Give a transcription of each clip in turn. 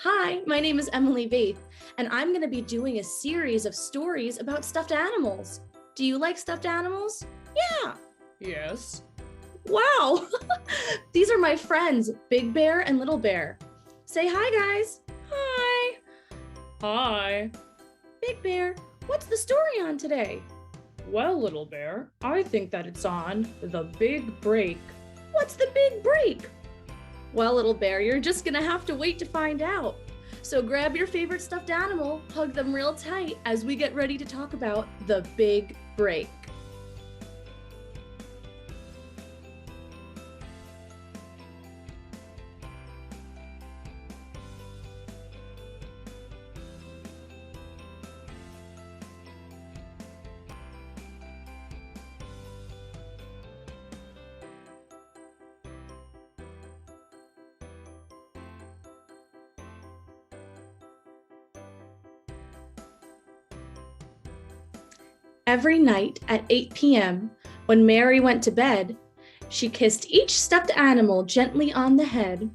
Hi, my name is Emily Vaeth, and I'm going to be doing a series of stories about stuffed animals. Do you like stuffed animals? Yeah. Yes. Wow. These are my friends, Big Bear and Little Bear. Say hi, guys. Hi. Hi. Big Bear, what's the story on today? Well, Little Bear, I think that it's on The Big Break. What's the big break? Well, Little Bear, you're just going to have to wait to find out. So grab your favorite stuffed animal, hug them real tight as we get ready to talk about the big break. Every night at 8 p.m., when Mary went to bed, she kissed each stuffed animal gently on the head.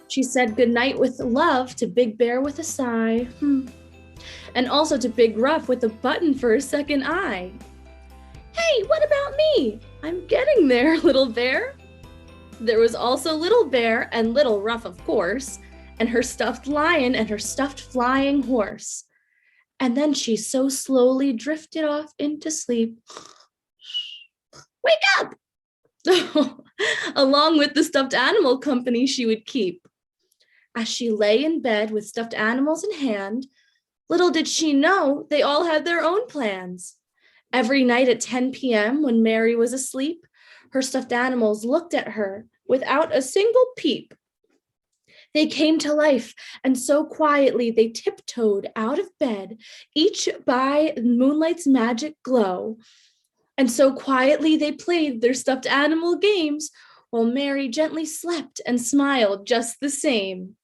She said goodnight with love to Big Bear with a sigh, and also to Big Rough with a button for a second eye. Hey, what about me? I'm getting there, Little Bear. There was also Little Bear and Little Rough, of course, and her stuffed lion and her stuffed flying horse. And then she so slowly drifted off into sleep. Wake up! Along with the stuffed animal company she would keep. As she lay in bed with stuffed animals in hand, little did she know they all had their own plans. Every night at 10 p.m., when Mary was asleep, her stuffed animals looked at her without a single peep. They came to life, and so quietly they tiptoed out of bed, each by moonlight's magic glow. And so quietly they played their stuffed animal games, while Mary gently slept and smiled just the same.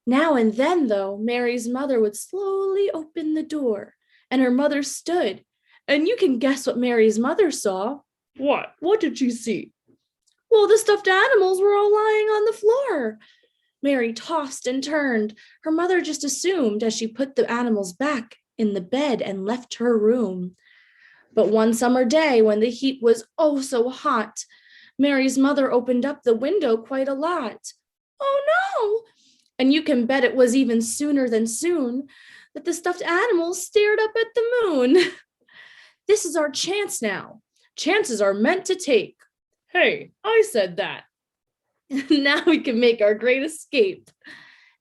Now and then, though, Mary's mother would slowly open the door, and her mother stood. And you can guess what Mary's mother saw. What? What did she see? Well, the stuffed animals were all lying on the floor. Mary tossed and turned. Her mother just assumed as she put the animals back in the bed and left her room. But one summer day, when the heat was oh so hot, Mary's mother opened up the window quite a lot. Oh no! And you can bet it was even sooner than soon that the stuffed animals stared up at the moon. This is our chance now. Chances are meant to take. Hey, I said that. Now we can make our great escape.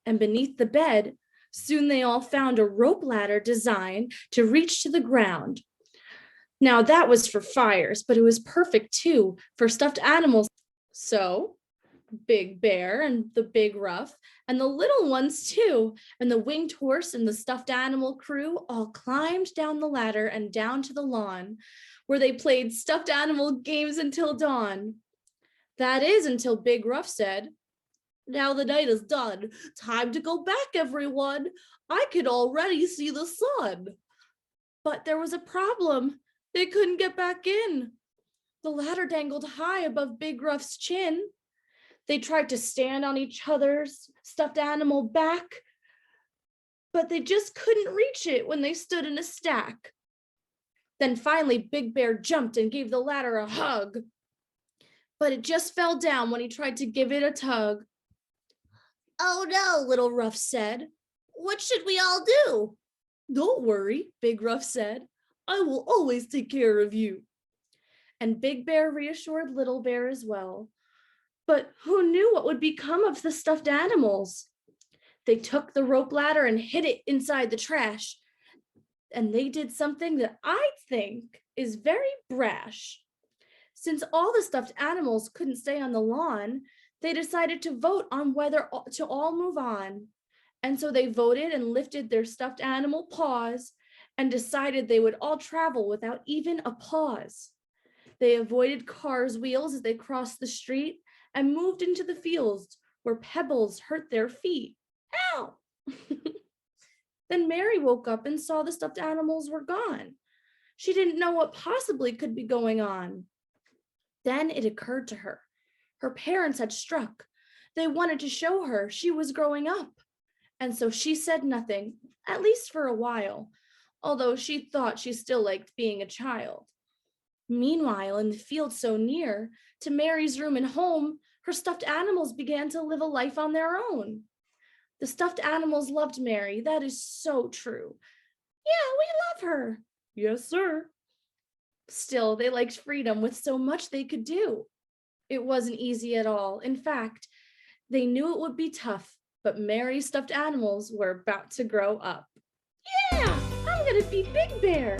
And beneath the bed, soon they all found a rope ladder designed to reach to the ground. Now that was for fires, but it was perfect too for stuffed animals. So Big Bear and the Big Rough and the little ones too, and the winged horse and the stuffed animal crew all climbed down the ladder and down to the lawn, where they played stuffed animal games until dawn. That is, until Big Rough said, "Now the night is done. Time to go back, everyone. I can already see the sun." But there was a problem. They couldn't get back in. The ladder dangled high above Big Rough's chin. They tried to stand on each other's stuffed animal back, but they just couldn't reach it when they stood in a stack. Then finally, Big Bear jumped and gave the ladder a hug. But it just fell down when he tried to give it a tug. "Oh no," Little Rough said. "What should we all do?" "Don't worry," Big Rough said. "I will always take care of you." And Big Bear reassured Little Bear as well. But who knew what would become of the stuffed animals? They took the rope ladder and hid it inside the trash. And they did something that I think is very brash. Since all the stuffed animals couldn't stay on the lawn, they decided to vote on whether to all move on. And so they voted and lifted their stuffed animal paws and decided they would all travel without even a pause. They avoided cars' wheels as they crossed the street and moved into the fields where pebbles hurt their feet. Ow! Then Mary woke up and saw the stuffed animals were gone. She didn't know what possibly could be going on. Then it occurred to her. Her parents had struck. They wanted to show her she was growing up. And so she said nothing, at least for a while, although she thought she still liked being a child. Meanwhile, in the field so near to Mary's room and home, her stuffed animals began to live a life on their own. The stuffed animals loved Mary. That is so true. Yeah, we love her. Yes, sir. Still, they liked freedom with so much they could do. It wasn't easy at all. In fact, they knew it would be tough, but Mary's stuffed animals were about to grow up. Yeah, I'm gonna be Big Bear.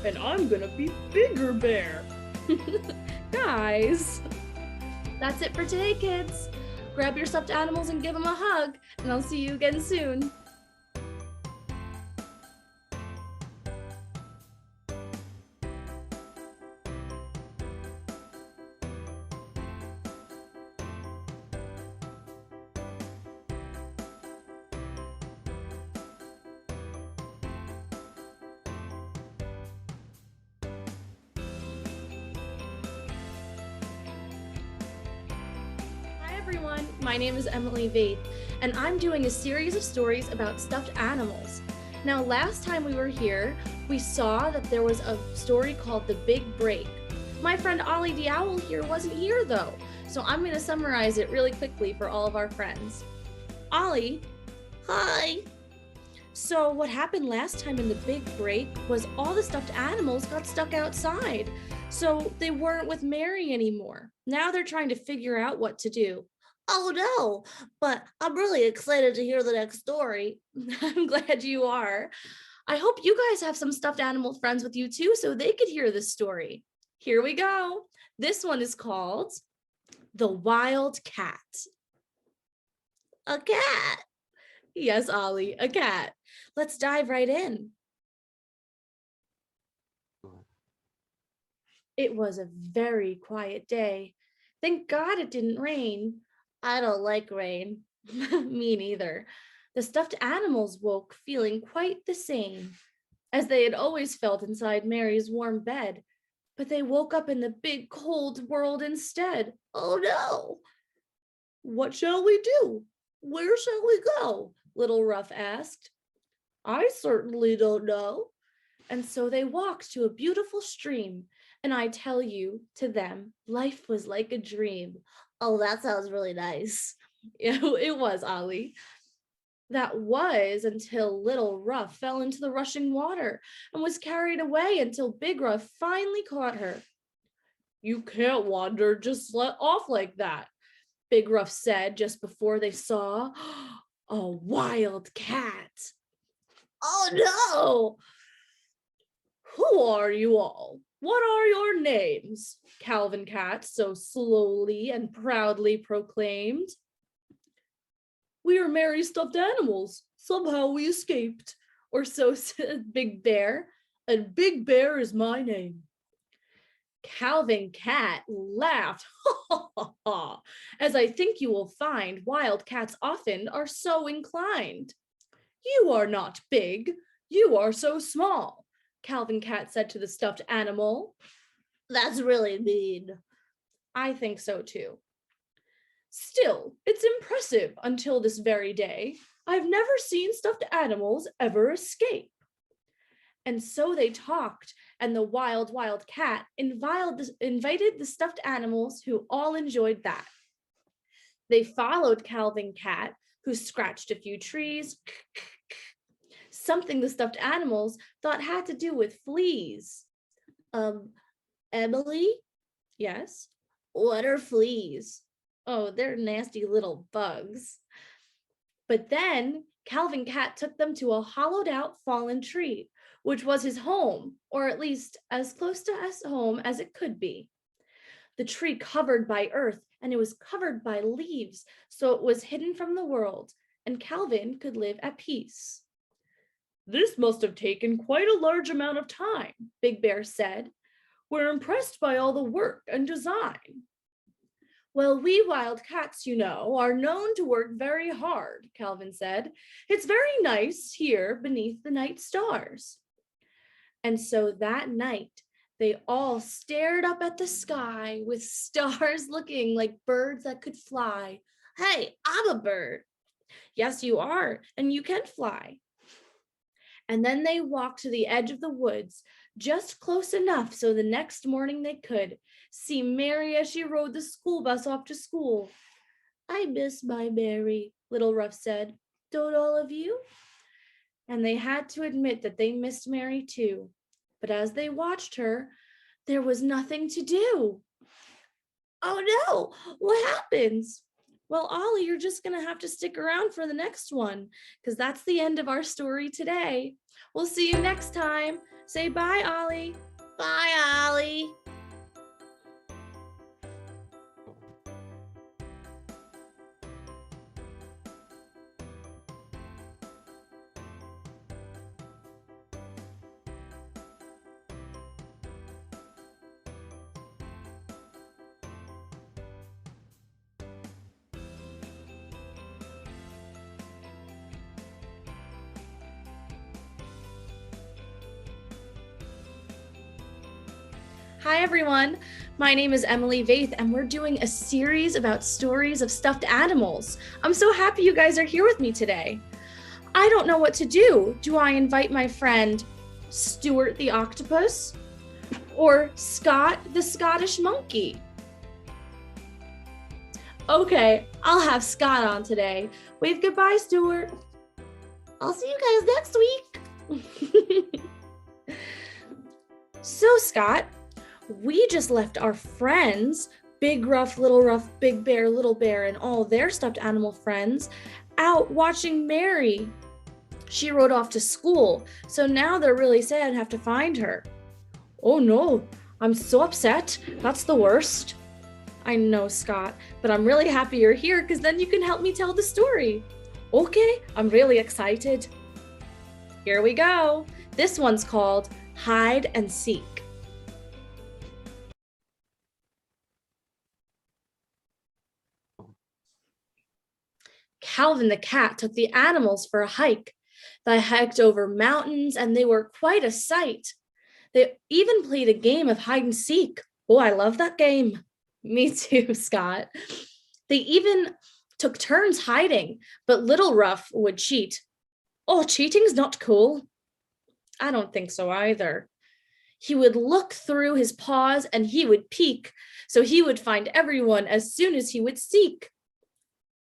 And I'm gonna be Bigger Bear. Guys, that's it for today, kids. Grab your stuffed animals and give them a hug, and I'll see you again soon. Hi everyone, my name is Emily Vaeth, and I'm doing a series of stories about stuffed animals. Now, last time we were here, we saw that there was a story called The Big Break. My friend Ollie the Owl here wasn't here though, so I'm going to summarize it really quickly for all of our friends. Ollie. Hi. So what happened last time in The Big Break was all the stuffed animals got stuck outside, so they weren't with Mary anymore. Now they're trying to figure out what to do. Oh no, but I'm really excited to hear the next story. I'm glad you are. I hope you guys have some stuffed animal friends with you too, so they could hear this story. Here we go. This one is called The Wild Cat. A cat. Yes, Ollie, a cat. Let's dive right in. It was a very quiet day. Thank God it didn't rain. I don't like rain. Me neither. The stuffed animals woke feeling quite the same as they had always felt inside Mary's warm bed, but they woke up in the big cold world instead. Oh no! What shall we do? Where shall we go? Little Ruff asked. I certainly don't know. And so they walked to a beautiful stream, and I tell you, to them, life was like a dream. Oh, that sounds really nice. It was, Ollie. That was until Little Ruff fell into the rushing water and was carried away until Big Ruff finally caught her. You can't wander just let off like that, Big Ruff said just before they saw a wild cat. Oh no! Who are you all? What are your names? Calvin Cat so slowly and proudly proclaimed. We are Mary's stuffed animals. Somehow we escaped. Or so said Big Bear. And Big Bear is my name. Calvin Cat laughed. As I think you will find, wild cats often are so inclined. You are not big. You are so small, Calvin Cat said to the stuffed animal. That's really mean. I think so too. Still, it's impressive until this very day. I've never seen stuffed animals ever escape. And so they talked, and the wild cat invited the stuffed animals, who all enjoyed that. They followed Calvin Cat, who scratched a few trees, something the stuffed animals thought had to do with fleas. Emily? Yes? What are fleas? Oh, they're nasty little bugs. But then Calvin Cat took them to a hollowed out fallen tree, which was his home, or at least as close to his home as it could be. The tree covered by earth, and it was covered by leaves, so it was hidden from the world, and Calvin could live at peace. This must have taken quite a large amount of time, Big Bear said. We're impressed by all the work and design. Well, we wild cats, you know, are known to work very hard, Calvin said. It's very nice here beneath the night stars. And so that night, they all stared up at the sky with stars looking like birds that could fly. Hey, I'm a bird. Yes, you are, and you can fly. And then they walked to the edge of the woods, just close enough so the next morning they could see Mary as she rode the school bus off to school. I miss my Mary. Little Ruff said. Don't all of you? And they had to admit that they missed Mary too. But as they watched her, there was nothing to do. Oh no, what happens? Well, Ollie, you're just going to have to stick around for the next one because that's the end of our story today. We'll see you next time. Say bye, Ollie. Bye, Ollie. Hi, everyone. My name is Emily Vaeth, and we're doing a series about stories of stuffed animals. I'm so happy you guys are here with me today. I don't know what to do. Do I invite my friend Stuart the octopus or Scott the Scottish monkey? Okay, I'll have Scott on today. Wave goodbye, Stuart. I'll see you guys next week. So, Scott, we just left our friends, Big Ruff, Little Ruff, Big Bear, Little Bear, and all their stuffed animal friends out watching Mary. She rode off to school, so now they're really sad and have to find her. Oh no, I'm so upset. That's the worst. I know, Scott, but I'm really happy you're here because then you can help me tell the story. Okay, I'm really excited. Here we go. This one's called Hide and Seek. Calvin the cat took the animals for a hike. They hiked over mountains and they were quite a sight. They even played a game of hide and seek. Oh, I love that game. Me too, Scott. They even took turns hiding, but Little Ruff would cheat. Oh, cheating's not cool. I don't think so either. He would look through his paws and he would peek, so he would find everyone as soon as he would seek.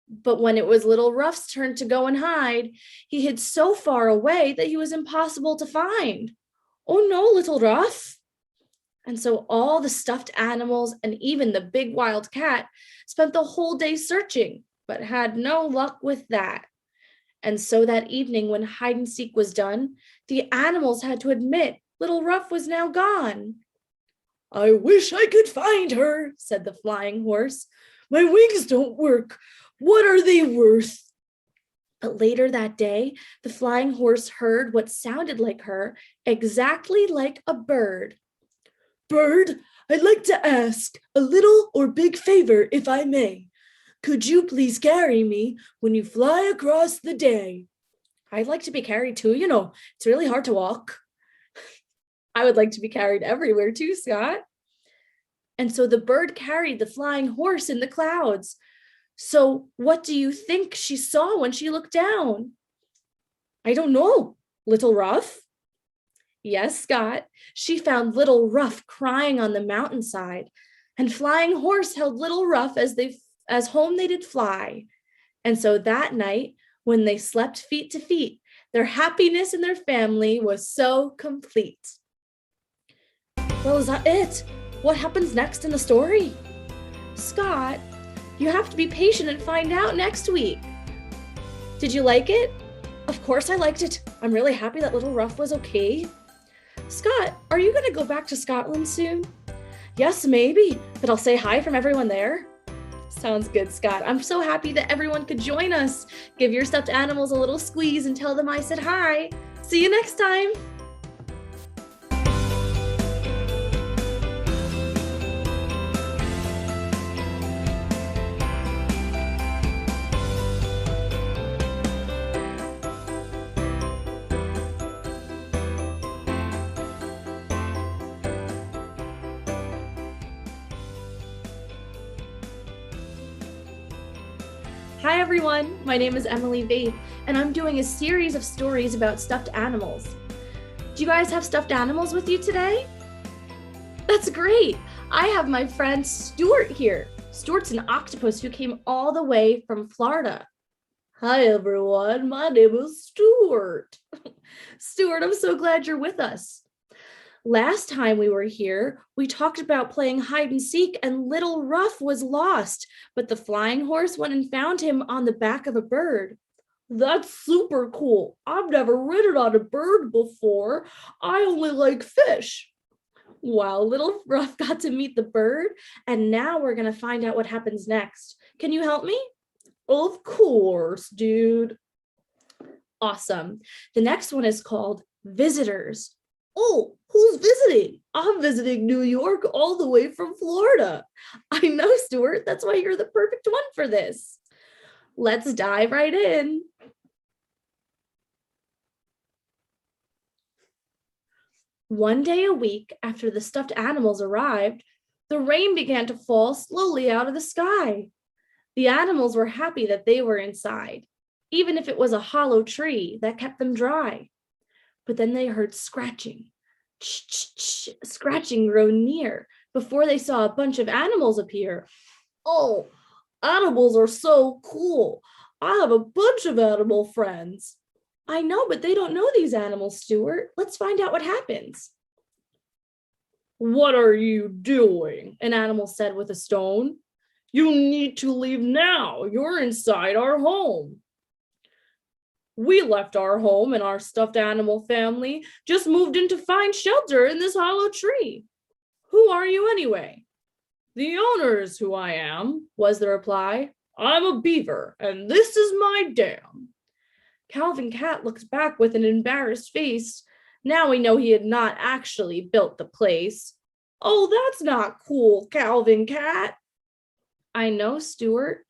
But when it was Little Ruff's turn to go and hide, he hid so far away that he was impossible to find. Oh no, Little Ruff. And so all the stuffed animals and even the big wild cat spent the whole day searching, but had no luck with that. And so that evening when hide and seek was done, the animals had to admit Little Ruff was now gone. I wish I could find her, said the flying horse. My wings don't work. What are they worth? But later that day, the flying horse heard what sounded like her, exactly like a bird. Bird, I'd like to ask a little or big favor, if I may. Could you please carry me when you fly across the day? I'd like to be carried too, it's really hard to walk. I would like to be carried everywhere too, Scott. And so the bird carried the flying horse in the clouds. So what do you think she saw when she looked down? I don't know, Little Ruff. Yes, Scott, she found Little Ruff crying on the mountainside, and Flying Horse held Little Ruff as home they did fly. And so that night, when they slept feet to feet, their happiness in their family was so complete. Well, is that it? What happens next in the story? Scott, you have to be patient and find out next week. Did you like it? Of course I liked it. I'm really happy that Little Ruff was okay. Scott, are you going to go back to Scotland soon? Yes, maybe, but I'll say hi from everyone there. Sounds good, Scott. I'm so happy that everyone could join us. Give your stuffed animals a little squeeze and tell them I said hi. See you next time. Hi everyone, my name is Emily Vaeth, and I'm doing a series of stories about stuffed animals. Do you guys have stuffed animals with you today? That's great. I have my friend Stuart here. Stuart's an octopus who came all the way from Florida. Hi everyone, my name is Stuart. Stuart, I'm so glad you're with us. Last time we were here, we talked about playing hide and seek and little Ruff was lost, but the flying horse went and found him on the back of a bird. That's super cool. I've never ridden on a bird before. I only like fish. Wow, little Ruff got to meet the bird, and now we're going to find out what happens next. Can you help me? Of course, dude. Awesome. The next one is called Visitors. Oh, who's visiting? I'm visiting New York all the way from Florida. I know, Stuart. That's why you're the perfect one for this. Let's dive right in. One day a week after the stuffed animals arrived, the rain began to fall slowly out of the sky. The animals were happy that they were inside, even if it was a hollow tree that kept them dry. But then they heard scratching. Scratching grow near before they saw a bunch of animals appear. Oh, animals are so cool. I have a bunch of animal friends. I know, but they don't know these animals, Stuart. Let's find out what happens. What are you doing? An animal said with a stone. You need to leave now. You're inside our home. We left our home and our stuffed animal family just moved in to find shelter in this hollow tree. Who are you anyway? The owner is who I am, was the reply. I'm a beaver, and this is my dam. Calvin Cat looks back with an embarrassed face. Now we know he had not actually built the place. Oh, that's not cool, Calvin Cat. I know, Stuart.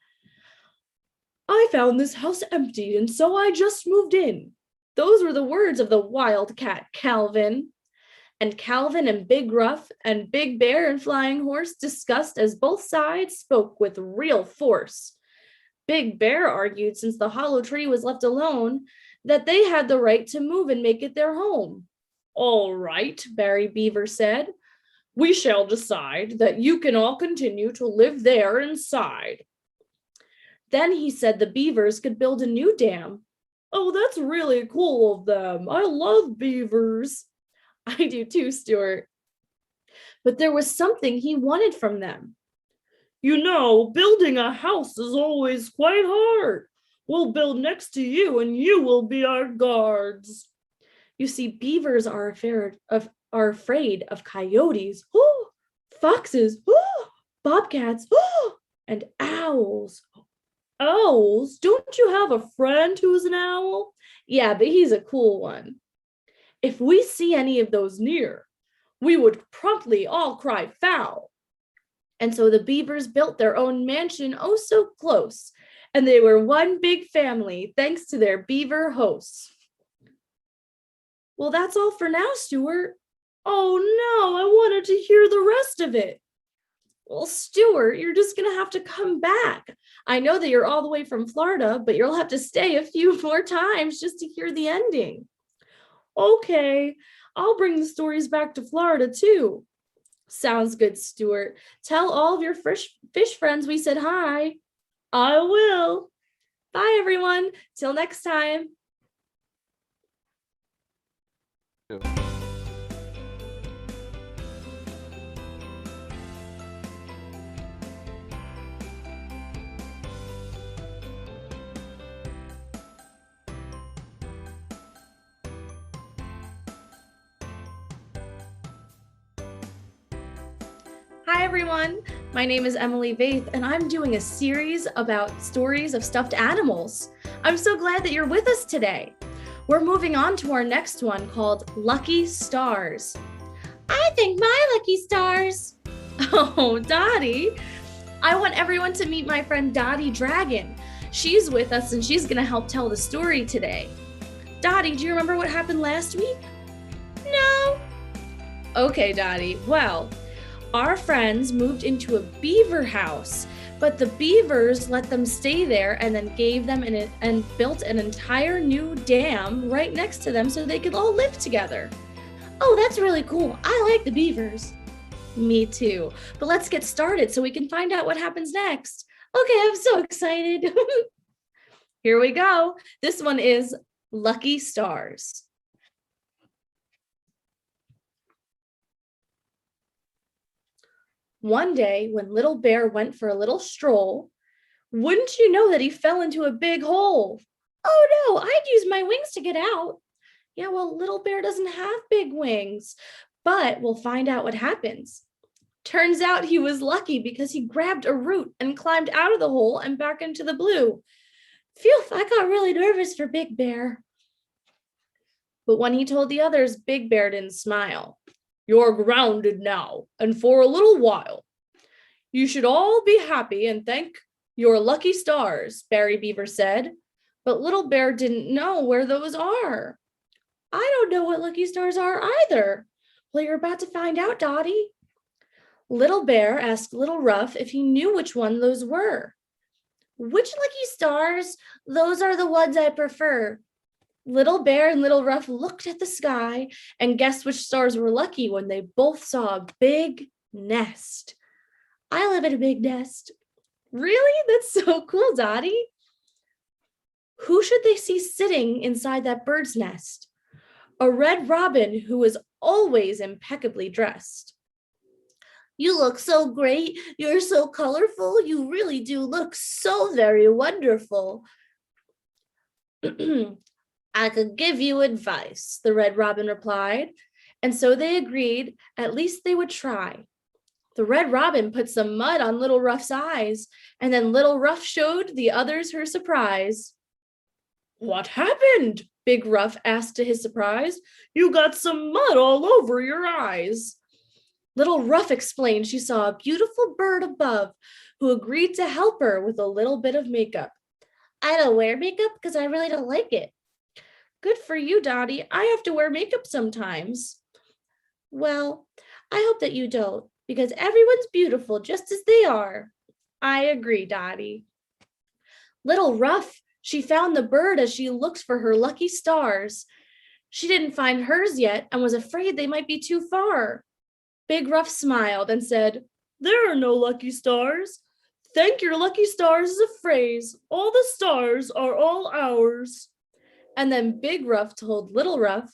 I found this house empty, and so I just moved in. Those were the words of the wildcat, Calvin. And Calvin and Big Ruff and Big Bear and Flying Horse discussed as both sides spoke with real force. Big Bear argued, since the hollow tree was left alone, that they had the right to move and make it their home. All right, Barry Beaver said. We shall decide that you can all continue to live there inside. Then he said the beavers could build a new dam. Oh, that's really cool of them. I love beavers. I do too, Stuart. But there was something he wanted from them. You know, building a house is always quite hard. We'll build next to you and you will be our guards. You see, beavers are afraid of coyotes, foxes, bobcats, and owls. Owls? Don't you have a friend who's an owl? Yeah, but he's a cool one. If we see any of those near, we would promptly all cry foul. And so the beavers built their own mansion oh so close, and they were one big family thanks to their beaver hosts. Well, that's all for now, Stuart. Oh no, I wanted to hear the rest of it. Well, Stuart, you're just going to have to come back. I know that you're all the way from Florida, but you'll have to stay a few more times just to hear the ending. Okay, I'll bring the stories back to Florida too. Sounds good, Stuart. Tell all of your fish friends we said hi. I will. Bye, everyone. Till next time. Hi everyone, my name is Emily Vaeth and I'm doing a series about stories of stuffed animals. I'm so glad that you're with us today. We're moving on to our next one called Lucky Stars. I think my lucky stars. Oh, Dottie. I want everyone to meet my friend Dottie Dragon. She's with us and she's gonna help tell the story today. Dottie, do you remember what happened last week? No. Okay, Dottie, well, our friends moved into a beaver house But the beavers let them stay there and then gave them and built an entire new dam right next to them so they could all live together. Oh, that's really cool. I like the beavers. Me too. But let's get started so we can find out what happens next. Okay, I'm so excited. Here we go. This one is Lucky Stars. One day, when Little Bear went for a little stroll, wouldn't you know that he fell into a big hole? Oh no, I'd use my wings to get out. Yeah, well, Little Bear doesn't have big wings, but we'll find out what happens. Turns out he was lucky because he grabbed a root and climbed out of the hole and back into the blue. Phew, I got really nervous for Big Bear. But when he told the others, Big Bear didn't smile. You're grounded now, and for a little while. You should all be happy and thank your lucky stars, Barry Beaver said. But Little Bear didn't know where those are. I don't know what lucky stars are either. Well, you're about to find out, Dottie. Little Bear asked Little Ruff if he knew which one those were. Which lucky stars? Those are the ones I prefer. Little Bear and Little Ruff looked at the sky and guessed which stars were lucky when they both saw a big nest. I live in a big nest. Really? That's so cool, Dottie. Who should they see sitting inside that bird's nest? A red robin who was always impeccably dressed. You look so great. You're so colorful. You really do look so very wonderful. I could give you advice, the red robin replied. And so they agreed at least they would try. The red robin put some mud on Little Ruff's eyes, and then Little Ruff showed the others her surprise. What happened? Big Ruff asked to his surprise. You got some mud all over your eyes. Little Ruff explained she saw a beautiful bird above who agreed to help her with a little bit of makeup. I don't wear makeup because I really don't like it. Good for you, Dottie. I have to wear makeup sometimes. Well, I hope that you don't, because everyone's beautiful just as they are. I agree, Dottie. Little Ruff, she found the bird as she looked for her lucky stars. She didn't find hers yet and was afraid they might be too far. Big Ruff smiled and said, There are no lucky stars. Thank your lucky stars is a phrase. All the stars are all ours. And then Big Ruff told Little Ruff,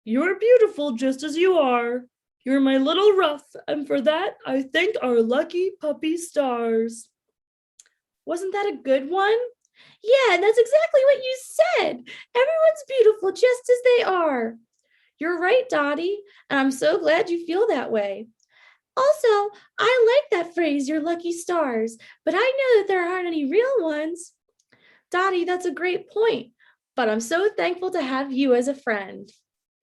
You're beautiful just as you are. You're my little Ruff, and for that I thank our lucky puppy stars. Wasn't that a good one? Yeah, and that's exactly what you said. Everyone's beautiful just as they are. You're right, Dottie, and I'm so glad you feel that way. Also, I like that phrase, your lucky stars, but I know that there aren't any real ones. Dottie, that's a great point, but I'm so thankful to have you as a friend.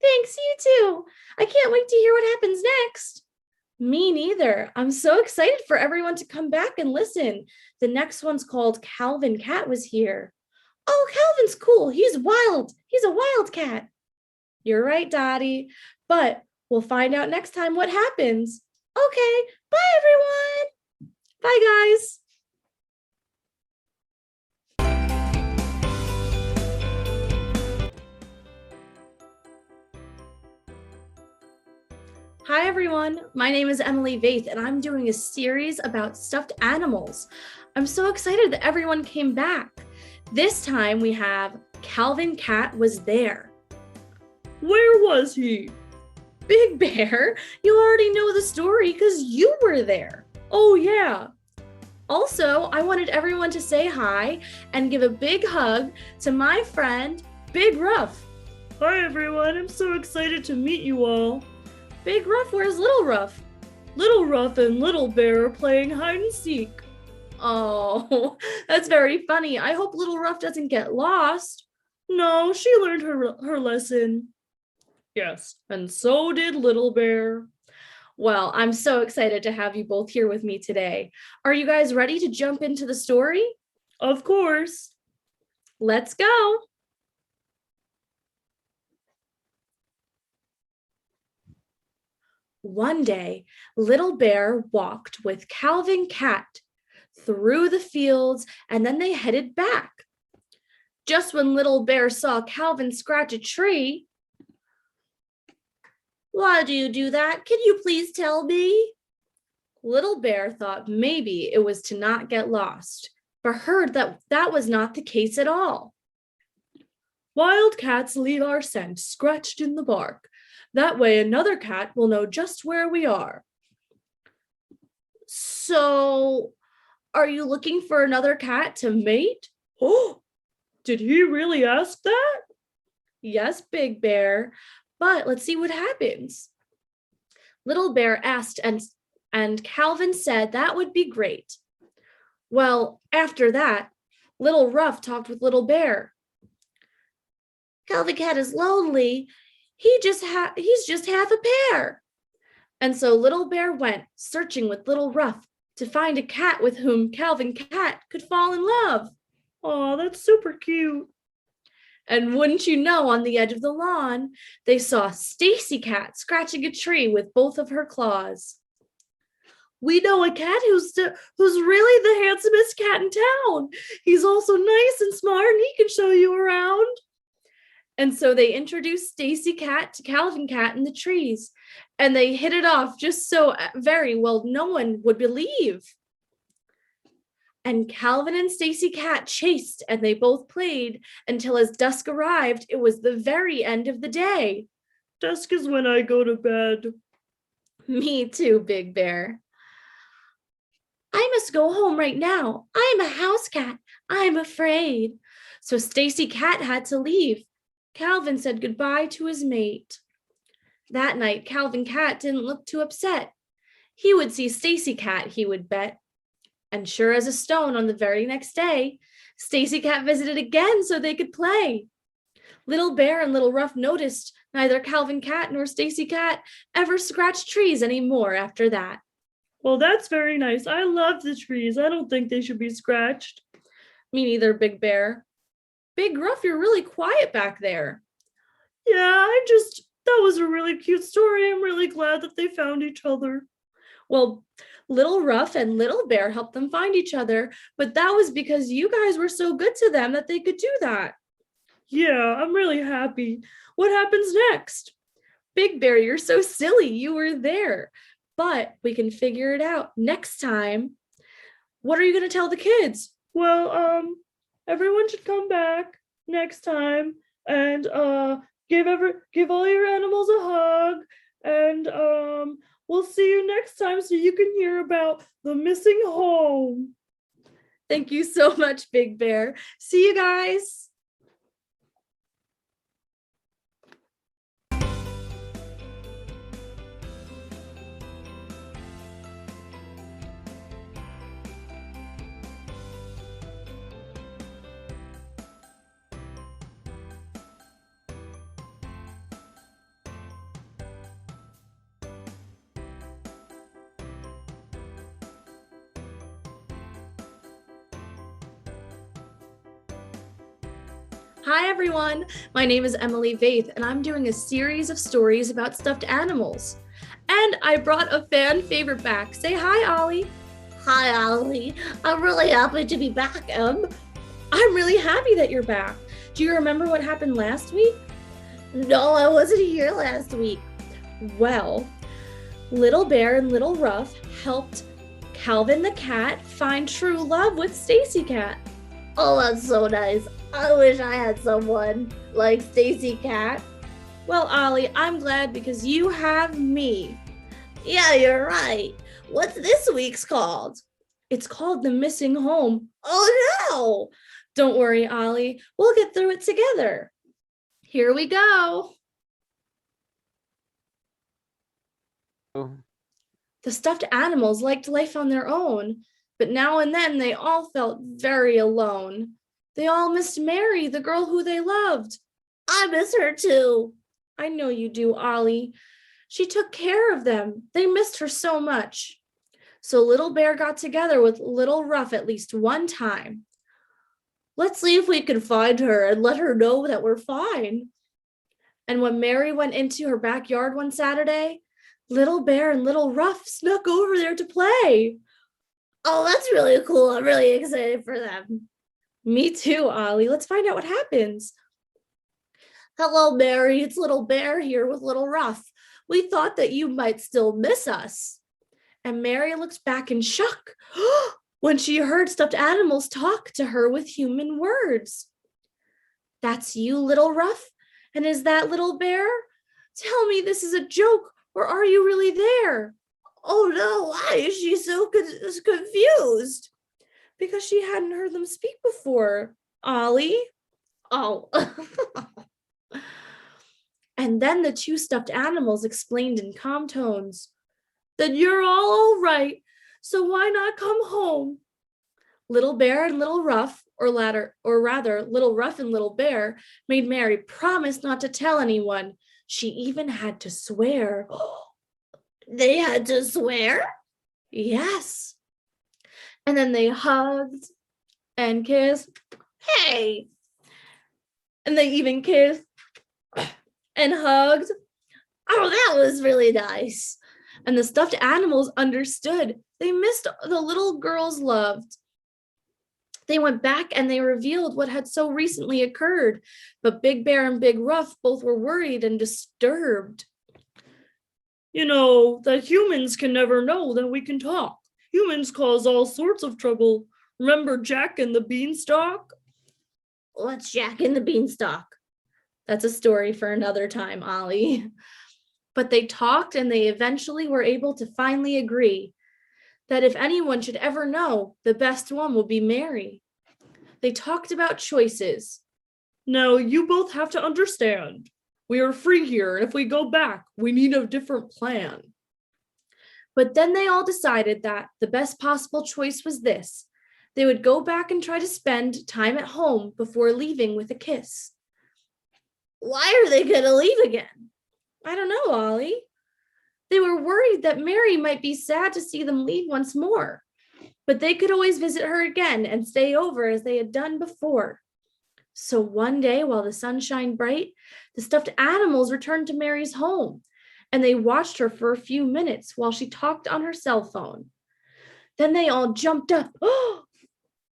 Thanks, you too. I can't wait to hear what happens next. Me neither. I'm so excited for everyone to come back and listen. The next one's called Calvin Cat Was Here. Oh, Calvin's cool. He's wild. He's a wild cat. You're right, Dottie, but we'll find out next time what happens. Okay, bye everyone. Bye, guys. Hi everyone, my name is Emily Vaeth and I'm doing a series about stuffed animals. I'm so excited that everyone came back. This time we have Calvin Cat Was There. Where was he? Big Bear, you already know the story because you were there. Oh yeah. Also, I wanted everyone to say hi and give a big hug to my friend, Big Ruff. Hi everyone, I'm so excited to meet you all. Big Ruff, where's Little Ruff? Little Ruff and Little Bear are playing hide and seek. Oh, that's very funny. I hope Little Ruff doesn't get lost. No, she learned her lesson. Yes, and so did Little Bear. Well, I'm so excited to have you both here with me today. Are you guys ready to jump into the story? Of course. Let's go. One day, Little Bear walked with Calvin Cat through the fields, and then they headed back. Just when Little Bear saw Calvin scratch a tree, Why do you do that? Can you please tell me? Little Bear thought maybe it was to not get lost, but heard that that was not the case at all. Wild cats leave our scent scratched in the bark. That way another cat will know just where we are. So, are you looking for another cat to mate? Oh, did he really ask that? Yes, Big Bear, but let's see what happens. Little Bear asked, and Calvin said that would be great. Well, after that, Little Rough talked with Little Bear. Calvin Cat is lonely. He's just half a pear. And so Little Bear went searching with Little Rough to find a cat with whom Calvin Cat could fall in love. Oh, that's super cute. And wouldn't you know, on the edge of the lawn, they saw Stacy Cat scratching a tree with both of her claws. We know a cat who's really the handsomest cat in town. He's also nice and smart, and he can show you around. And so they introduced Stacy Cat to Calvin Cat in the trees, and they hit it off just so very well no one would believe. And Calvin and Stacy Cat chased, and they both played until as dusk arrived, it was the very end of the day. Dusk is when I go to bed. Me too, Big Bear. I must go home right now. I'm a house cat. I'm afraid. So Stacy Cat had to leave. Calvin said goodbye to his mate. That night, Calvin Cat didn't look too upset. He would see Stacy Cat, he would bet. And sure as a stone, on the very next day, Stacy Cat visited again so they could play. Little Bear and Little Rough noticed neither Calvin Cat nor Stacy Cat ever scratched trees anymore after that. Well, that's very nice. I love the trees. I don't think they should be scratched. Me neither, Big Bear. Big Rough, you're really quiet back there. Yeah, that was a really cute story. I'm really glad that they found each other. Well, Little Rough and Little Bear helped them find each other, but that was because you guys were so good to them that they could do that. Yeah, I'm really happy. What happens next? Big Bear, you're so silly. You were there. But we can figure it out next time. What are you going to tell the kids? Well, everyone should come back next time and give all your animals a hug, and we'll see you next time so you can hear about the missing home. Thank you so much, Big Bear. See you guys. Hi everyone, my name is Emily Vaeth and I'm doing a series of stories about stuffed animals. And I brought a fan favorite back. Say hi, Ollie. Hi, Ollie. I'm really happy to be back, Em. I'm really happy that you're back. Do you remember what happened last week? No, I wasn't here last week. Well, Little Bear and Little Rough helped Calvin the cat find true love with Stacy Cat. Oh, that's so nice. I wish I had someone like Stacy Cat. Well, Ollie, I'm glad because you have me. Yeah, you're right. What's this week's called? It's called The Missing Home. Oh no! Don't worry, Ollie. We'll get through it together. Here we go. The stuffed animals liked life on their own, but now and then they all felt very alone. They all missed Mary, the girl who they loved. I miss her too. I know you do, Ollie. She took care of them. They missed her so much. So Little Bear got together with Little Rough at least one time. Let's see if we can find her and let her know that we're fine. And when Mary went into her backyard one Saturday, Little Bear and Little Rough snuck over there to play. Oh, that's really cool. I'm really excited for them. Me too, Ollie. Let's find out what happens. Hello, Mary. It's Little Bear here with Little Ruff. We thought that you might still miss us. And Mary looks back in shock when she heard stuffed animals talk to her with human words. That's you, Little Ruff? And is that Little Bear? Tell me this is a joke, or are you really there? Oh no, why is she so confused? Because she hadn't heard them speak before, Ollie. Oh. And then the two stuffed animals explained in calm tones, "Then you're all right, so why not come home?" Little Bear and Little Ruff, or rather, Little Ruff and Little Bear, made Mary promise not to tell anyone. She even had to swear. They had to swear? Yes. And then they hugged and kissed. Hey. And they even kissed and hugged. Oh, that was really nice. And the stuffed animals understood. They missed the little girls loved. They went back and they revealed what had so recently occurred. But Big Bear and Big Ruff both were worried and disturbed. You know, that humans can never know that we can talk. Humans cause all sorts of trouble. Remember Jack and the Beanstalk? What's Jack and the Beanstalk? That's a story for another time, Ollie. But they talked and they eventually were able to finally agree that if anyone should ever know, the best one would be Mary. They talked about choices. Now, you both have to understand. We are free here, and if we go back, we need a different plan. But then they all decided that the best possible choice was this. They would go back and try to spend time at home before leaving with a kiss. Why are they going to leave again? I don't know, Ollie. They were worried that Mary might be sad to see them leave once more, but they could always visit her again and stay over as they had done before. So one day, while the sun shined bright, the stuffed animals returned to Mary's home, and they watched her for a few minutes while she talked on her cell phone. Then they all jumped up,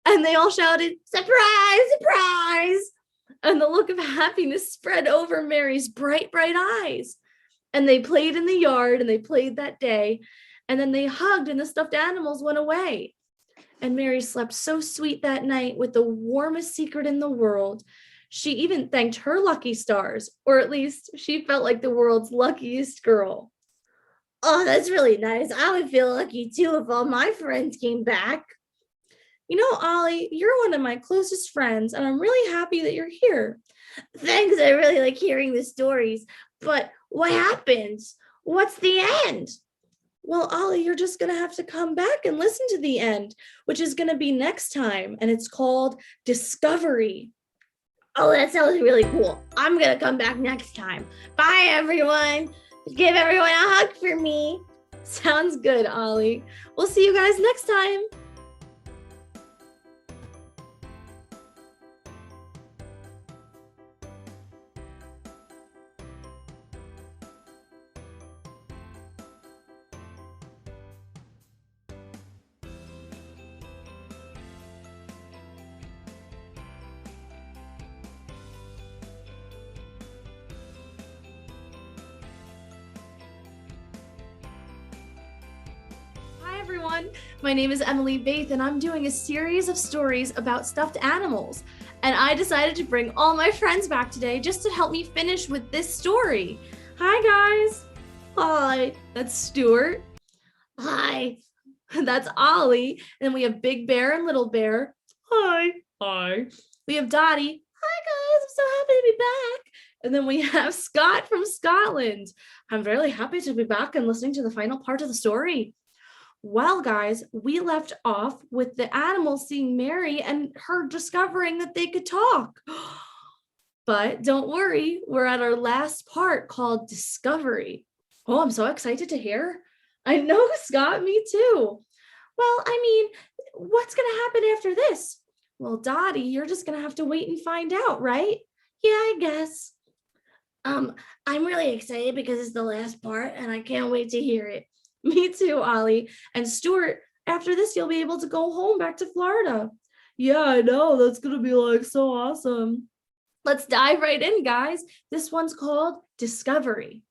and they all shouted, "Surprise, surprise!" And the look of happiness spread over Mary's bright, bright eyes. And they played in the yard, and they played that day, and then they hugged, and the stuffed animals went away. And Mary slept so sweet that night with the warmest secret in the world. She even thanked her lucky stars, or at least she felt like the world's luckiest girl. Oh, that's really nice. I would feel lucky too if all my friends came back. You know, Ollie, you're one of my closest friends, and I'm really happy that you're here. Thanks. I really like hearing the stories. But what happens? What's the end? Well, Ollie, you're just going to have to come back and listen to the end, which is going to be next time, and it's called Discovery. Oh, that sounds really cool. I'm going to come back next time. Bye, everyone. Give everyone a hug for me. Sounds good, Ollie. We'll see you guys next time. Hi, everyone. My name is Emily Vaeth, and I'm doing a series of stories about stuffed animals. And I decided to bring all my friends back today just to help me finish with this story. Hi, guys. Hi. That's Stuart. Hi. That's Ollie. And then we have Big Bear and Little Bear. Hi. Hi. We have Dottie. Hi, guys. I'm so happy to be back. And then we have Scott from Scotland. I'm really happy to be back and listening to the final part of the story. Well, guys, we left off with the animals seeing Mary and her discovering that they could talk. But don't worry, we're at our last part called Discovery. Oh, I'm so excited to hear. I know, Scott, me too. Well, I mean, what's going to happen after this? Well, Dottie, you're just going to have to wait and find out, right? Yeah, I guess. I'm really excited because it's the last part and I can't wait to hear it. Me too, Ollie. And Stuart, After this, you'll be able to go home back to Florida. Yeah, I know. That's going to be like so awesome. Let's dive right in, guys. This one's called Discovery.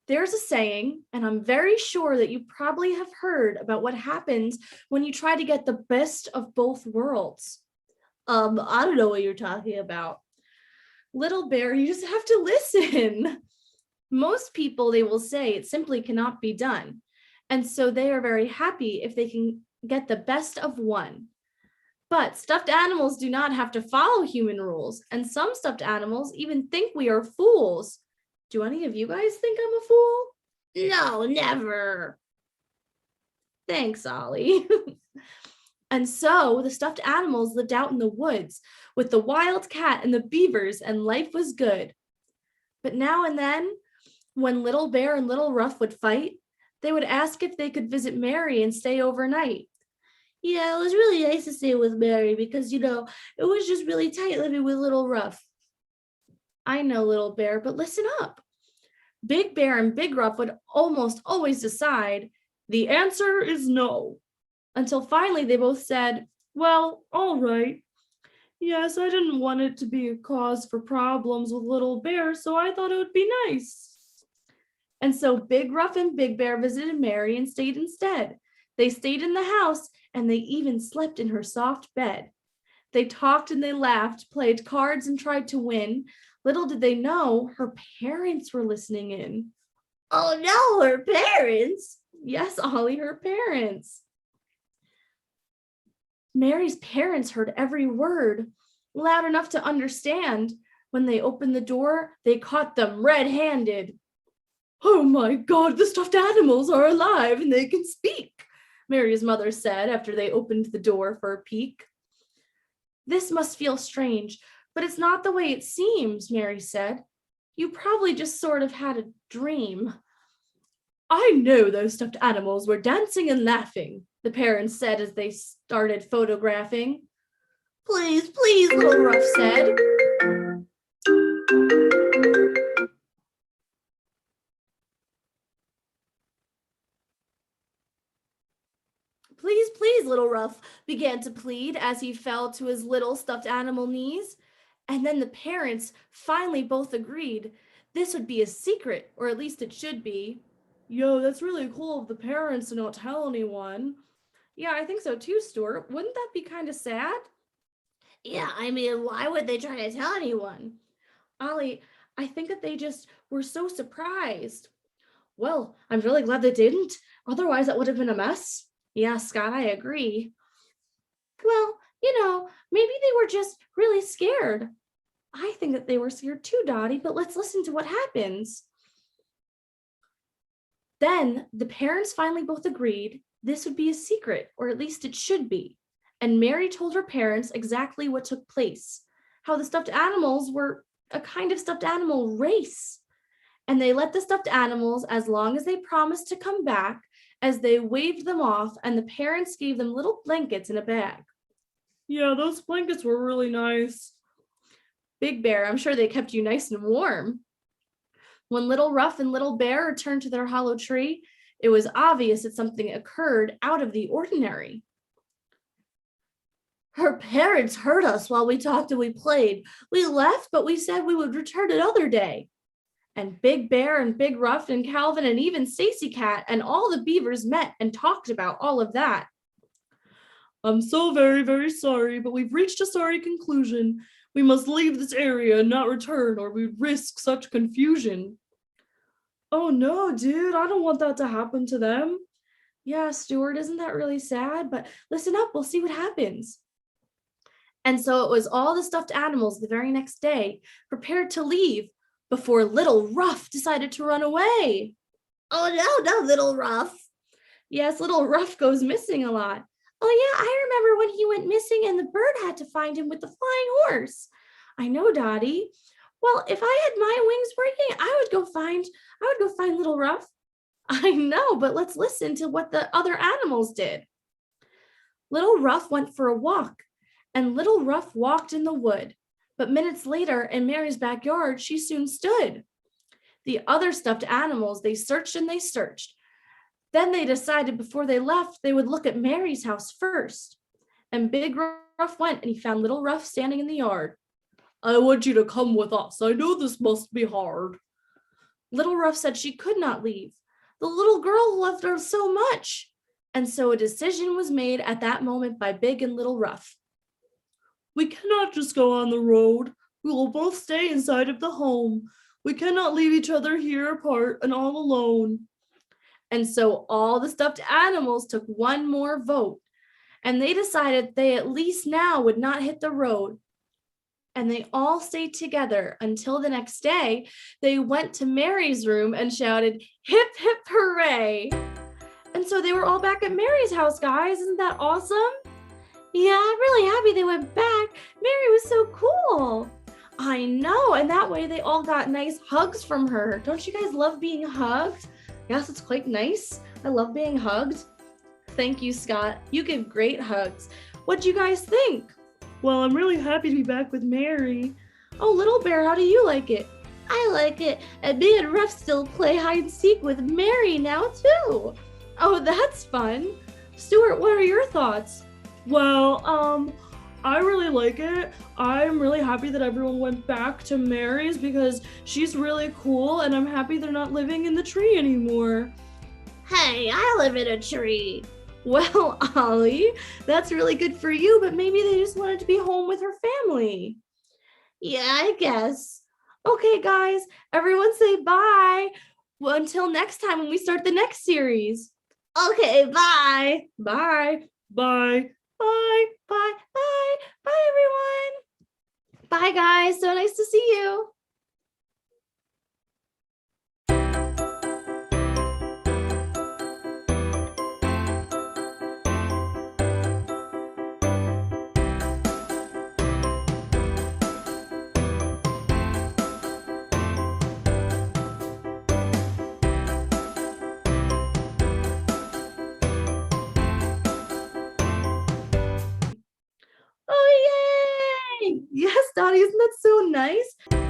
There's a saying, and I'm very sure that you probably have heard about what happens when you try to get the best of both worlds. I don't know what you're talking about. Little Bear, you just have to listen. Most people, they will say it simply cannot be done. And so they are very happy if they can get the best of one. But stuffed animals do not have to follow human rules. And some stuffed animals even think we are fools. Do any of you guys think I'm a fool? No, never. Thanks, Ollie. And so the stuffed animals lived out in the woods with the wild cat and the beavers, and life was good. But now and then, when Little Bear and Little Ruff would fight, they would ask if they could visit Mary and stay overnight. Yeah, it was really nice to stay with Mary because, it was just really tight living with Little Ruff. I know, Little Bear, but listen up. Big Bear and Big Ruff would almost always decide, the answer is no. Until finally they both said, well, all right. Yes, I didn't want it to be a cause for problems with Little Bear, so I thought it would be nice. And so Big Ruff and Big Bear visited Mary and stayed instead. They stayed in the house, and they even slept in her soft bed. They talked and they laughed, played cards and tried to win. Little did they know her parents were listening in. Oh no, her parents? Yes, Ollie, her parents. Mary's parents heard every word, loud enough to understand. When they opened the door, they caught them red-handed. Oh my God, the stuffed animals are alive and they can speak, Mary's mother said after they opened the door for a peek. This must feel strange, but it's not the way it seems, Mary said. You probably just sort of had a dream. I know those stuffed animals were dancing and laughing, the parents said as they started photographing. Please, please, Little Ruff said. Please, please, Little Ruff began to plead as he fell to his little stuffed animal knees. And then the parents finally both agreed this would be a secret, or at least it should be. Yo, that's really cool of the parents to not tell anyone. Yeah, I think so too, Stuart. Wouldn't that be kind of sad? Yeah, I mean, why would they try to tell anyone? Ollie, I think that they just were so surprised. Well, I'm really glad they didn't. Otherwise, that would have been a mess. Yeah, Scott, I agree. Well, maybe they were just really scared. I think that they were scared too, Dottie, but let's listen to what happens. Then the parents finally both agreed this would be a secret, or at least it should be. And Mary told her parents exactly what took place, how the stuffed animals were a kind of stuffed animal race. And they let the stuffed animals, as long as they promised to come back, as they waved them off, and the parents gave them little blankets in a bag. Yeah, those blankets were really nice. Big Bear, I'm sure they kept you nice and warm. When Little Ruff and Little Bear returned to their hollow tree, it was obvious that something occurred out of the ordinary. Her parents heard us while we talked and we played. We left, but we said we would return another day. And Big Bear and Big Ruff and Calvin and even Stacy Cat and all the beavers met and talked about all of that. I'm so very, very sorry, but we've reached a sorry conclusion. We must leave this area and not return, or we'd risk such confusion. Oh no, dude, I don't want that to happen to them. Yeah, Stuart, isn't that really sad? But listen up, we'll see what happens. And so it was all the stuffed animals the very next day, prepared to leave, before Little Ruff decided to run away. Oh no, Little Ruff. Yes, Little Ruff goes missing a lot. Oh yeah, I remember when he went missing and the bird had to find him with the flying horse. I know, Dottie. Well, if I had my wings working, I would go find Little Ruff. I know, but let's listen to what the other animals did. Little Ruff went for a walk, and Little Ruff walked in the wood. But minutes later, in Mary's backyard, she soon stood. The other stuffed animals, they searched and they searched, Then they decided before they left, they would look at Mary's house first. And Big Ruff went and he found Little Ruff standing in the yard. I want you to come with us. I know this must be hard. Little Ruff said she could not leave. The little girl loved her so much. And so a decision was made at that moment by Big and Little Ruff. We cannot just go on the road. We will both stay inside of the home. We cannot leave each other here apart and all alone. And so all the stuffed animals took one more vote. And they decided they at least now would not hit the road. And they all stayed together until the next day. They went to Mary's room and shouted, "Hip, hip, hooray!" And so they were all back at Mary's house, guys. Isn't that awesome? Yeah, I'm really happy they went back. Mary was so cool. I know. And that way they all got nice hugs from her. Don't you guys love being hugged? Yes, it's quite nice. I love being hugged. Thank you, Scott. You give great hugs. What do you guys think? Well, I'm really happy to be back with Mary. Oh, Little Bear, how do you like it? I like it. And me and Ruff still play hide and seek with Mary now too. Oh, that's fun. Stuart, what are your thoughts? Well, I really like it. I'm really happy that everyone went back to Mary's because she's really cool and I'm happy they're not living in the tree anymore. Hey, I live in a tree. Well, Ollie, that's really good for you, but maybe they just wanted to be home with her family. Yeah, I guess. Okay, guys, everyone say bye. Well, until next time when we start the next series. Okay, bye. Bye. Bye. Bye. Bye. Bye. Bye, everyone. Bye, guys. So nice to see you. Oh, yay! Yes, Dottie, isn't that so nice?